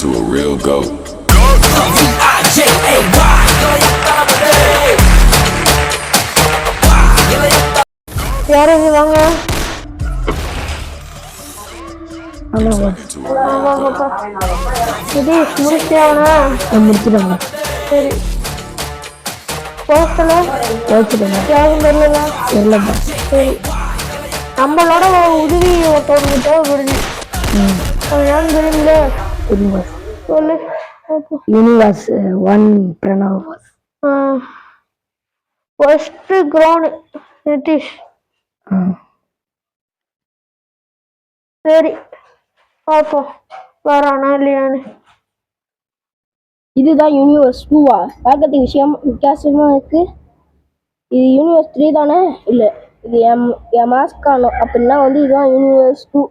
to a real goat. யாரும் வாங்க. முடிச்சிடுங்க. சரி போஸ்டல யாரும் தெரியல. சரி நம்மளோட உதவி ஒருத்தவங்க தேவைப்படுது. யாரும் தெரியல. சொல்லு. Universe 1 Pranav. First ground Nitish. சரி பார்ப்போம் வரானா இல்லையான்னு. இதுதான் யூனிவர்ஸ் 2-ஆ? பார்க்கறதுக்கு விஷயம் வித்தியாசமா இருக்கு. இது யூனிவர்ஸ் 3 தானே? இல்லை, இது என் மாஸ்க் காணும் அப்படின்னா வந்து இதுதான் யூனிவர்ஸ் 2.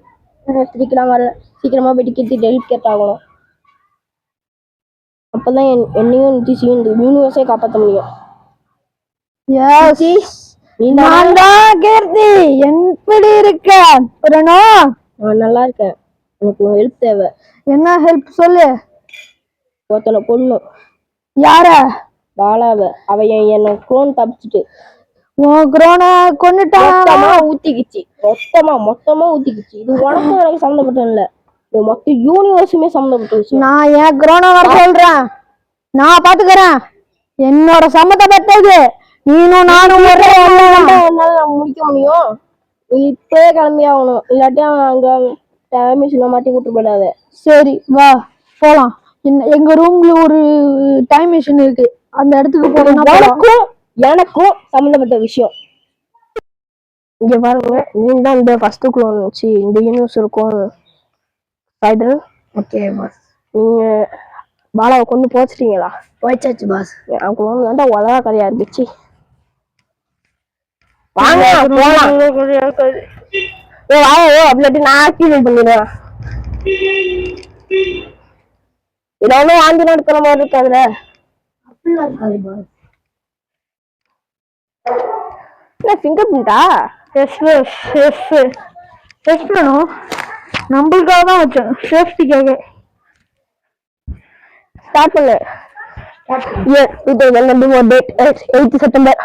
யூனிவர்ஸ் 3க்கு நான் வரல. சீக்கிரமா போய் டிக்கெட் டெலிகேட் ஆகணும். அப்பதான் என்னையும் நிதிஷையும் இந்த யூனிவர்ஸே காப்பாற்ற முடியும். நான் தான் கீர்த்தி. எப்படி இருக்க பிரணோ? நல்லா இருக்கேன். எனக்கு ஹெல்ப் தேவை. என்ன ஹெல்ப் சொல்லு. ஒருத்தனை கொல்லும். யார? பாலாவ. அவ என்ன குரோன் தப்பிச்சுட்டு குரோனை கொண்டுட்டா. ஊத்திக்கிச்சு. மொத்தமா ஊத்திக்கிச்சு. இது உனக்கும் எனக்கு சம்மந்தப்பட்ட இல்ல, இது மொத்த யூனிவர்ஸுமே சம்மந்தப்பட்ட விஷயம். நான் ஏன் குரோனை வர சொல்றேன், நான் பாத்துக்கிறேன். என்னோட சம்மந்தப்பட்டது. நீனும் நானும் முடிக்க முடியும். இப்பவே கிளம்பி ஆகணும், இல்லாட்டி அங்க டைம் மாத்தி கூட்டு போயிடாத. சரி வா போலாம். எங்க ரூம்ல ஒரு டைம் மிஷின் இருக்கு, அந்த இடத்துக்கு போகணும். எனக்கும் சம்பந்தப்பட்ட விஷயம். இங்க பாருங்க, நீங்க தான் இந்த ஃபர்ஸ்ட் குளோன் வச்சு இந்த யூனிவர்ஸ் இருக்கும். Okay boss. நீங்க பாலாவை கொண்டு போச்சிட்டீங்களா? போயிச்சாச்சு பாஸ். குளோன் வேண்டா உலக கதையா இருந்துச்சு. வாங்க போலாம். அப்படி நான் ஆக்டிவேட் பண்ணிடுவேன். இதெல்லாம் வாங்கி நடக்கிற மாதிரி இருக்காதுல. அப்படிலாம் இருக்காது பாஸ். ஃபிங்கர் பிரிண்டா? எஸ் பண்ணும். நம்மளுக்காக தான் வச்சோம், சேஃப்டிக்காக. ஸ்டார்ட் பண்ணு. Year 2024, date 8 September.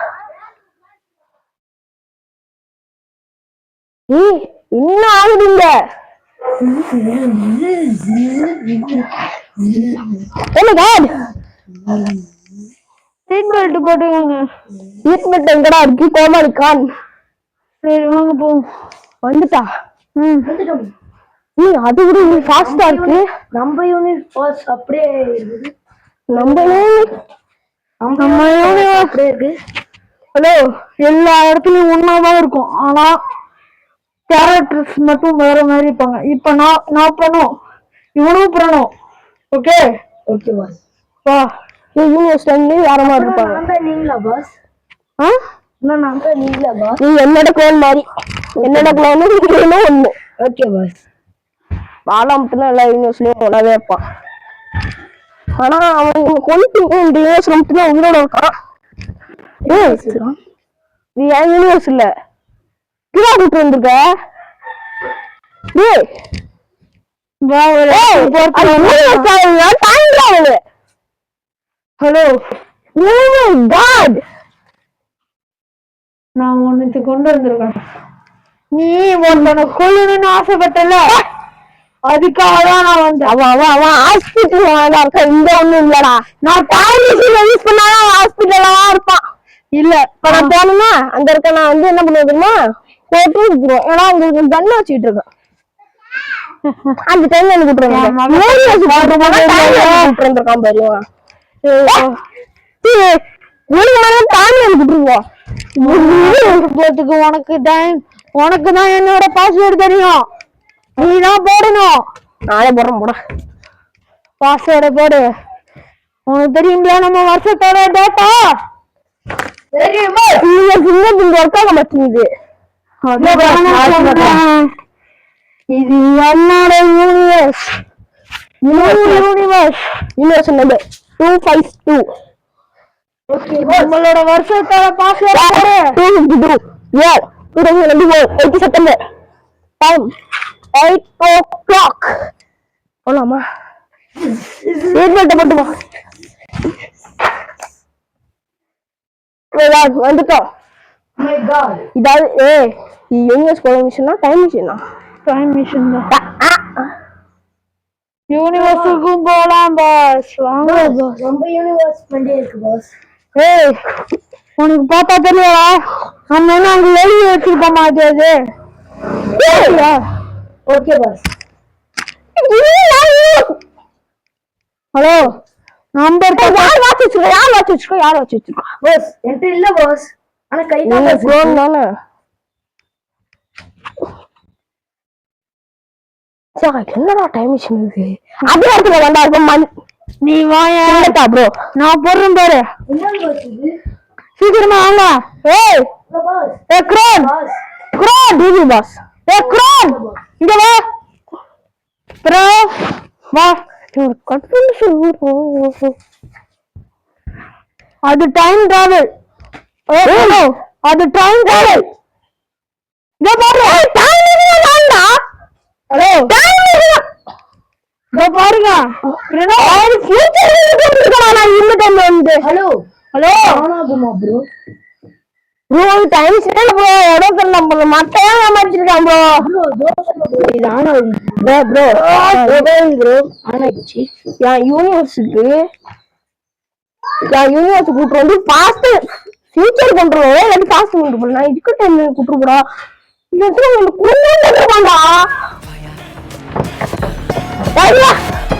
இன்னும் ஆகுதுங்க. Oh my god. Seat belt போட்டுக்கோங்க. சீட் பெல்ட் எங்கடா இருக்கு? கோமாளி கான். சரி வாங்க போ. வந்துட்டா? அது கூட ஃபாஸ்டா இருக்கு. நம்ம யூனிட் பாஸ் அப்படியே இருக்குது. நம்ம யூனிட் அப்படியே இருக்கு. ஹலோ, எல்லா இடத்துலயும் ஒன்னாதான் இருக்கும், ஆனா கேரக்டர்ஸ் மட்டும் வேற மாதிரி இருப்பாங்க. இப்ப நான் பண்ணோம், இவனும் பண்ணணும். Okay okay boss. வா. யூனிவர்ஸ் டைம்லயும் வேற மாதிரி இருப்பாங்க. நீங்களா பாஸ்? நீங்களா பாஸ்? நீ என்னோட குளோன் மாதிரி. என்னோட குளோன் ஒண்ணு. Okay pass. பாலா மட்டும்தான் எல்லா யூனிவர்ஸ்லயும் ஒன்னாவே இருப்பான். ஆனா அவன் கொண்டு இந்த யூனிவர்ஸ் மட்டும்தான் உங்களோட இருக்கான். இது என் யூனிவர்ஸ் இல்ல. கிரா கூட்டு வந்திருக்க. ஹலோ, காட், நான் உனக்கு கொண்டு வந்திருக்கேன். நீ உன்னை கொல்லணும்னு ஆசைப்பட்டல, அதுக்காக தான் நான் வந்தேன். அவன் ஹாஸ்பிட்டல் இருக்க. இங்க ஒண்ணும் இல்லடா. நான் டாய்லெட் யூஸ் பண்ணாலும் ஹாஸ்பிட்டல்ல தான் இருப்பான். இல்ல இப்ப நான் போனோம்னா அங்க இருக்க நான் வந்து என்ன பண்ணுவதுமா போட்டு விட்டுருவோம். ஏன்னா அங்க கண்ணு வச்சுட்டு இருக்கேன். அந்த டைம்ல எனக்கு விட்டுருவான் உனக்கு தான் என்னோட பாஸ்வேர்டு தெரியும். நீதான் போடணும். நானே போடுறேன். போட பாஸ்வேர்டை போடு. உனக்கு தெரியுங்களா நம்ம வருஷத்தோட டேட்டா? இது என்னோட யூனிவர்ஸ். Universe number 252. நம்மளோட வருஷத்தோட password 252. Yeah, 2024, 8 September. Time 8 o'clock. போலாமா? சீட் பெல்ட் போட்டுமா வந்துட்டோம். இதாவது யூனிவர்ஸ் போற மிஷினா டைம் மிஷினா? டைம் மிஷின் தான். யூனிவர்ஸுக்கும் போலாம் பாஸ். வாங்க பாஸ். ரொம்ப யூனிவர்ஸ் பண்ணி இருக்கு பாஸ். ஏய் உனக்கு பார்த்தா தெரியலா? நம்ம என்ன அங்க எழுதி வச்சிருப்போமா அது? Okay boss. ஹலோ நம்பர் யார் வாட்ச் வச்சிருக்கா? பாஸ் என்கிட்ட இல்ல பாஸ். ஆனா கை தான் ஃபோன் தானே. என்னடா டைம் மிஷின் இருக்கு? அது இடத்துல வந்தா இருக்கும். நீ வாயா ப்ரோ, நான் போடுறேன் பாரு. சீக்கிரமா வாங்க. ஏய் க்ரோன் டிவி பாஸ். க்ரோன் இங்க வா ப்ரோ வா. அது டைம் டிராவல். அது டைம் டிராவல். இங்க பாரு. ஹலோ இதோ பாருங்க. ஹலோ ஹலோ ஆனாகுமா ப்ரோ? ப்ரோ டைம் சரியில்லை ப்ரோ. இடத்துல நம்ம மட்டையா மாட்டிருக்கான் ப்ரோ. இது ஆனாகும் ப்ரோ ஆனாயிடுச்சு. என் யூனிவர்ஸுக்கு கூட்டு வந்து பாஸ்ட் ஃபியூச்சர் பண்றோம். எனக்கு பாஸ்ட் கொண்டு நான் இதுக்கு டைம் கூட்டு போறா. இந்த இடத்துல உங்களுக்கு குடும்பம்டா.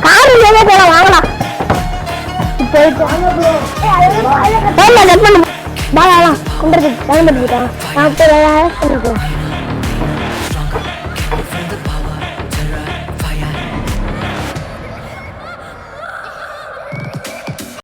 கார் இல்லையே போலாம் வாங்கலாம். போயிட்டு பாய் கொண்டு டைம் பண்ணிக்கிட்டான். நான் போய்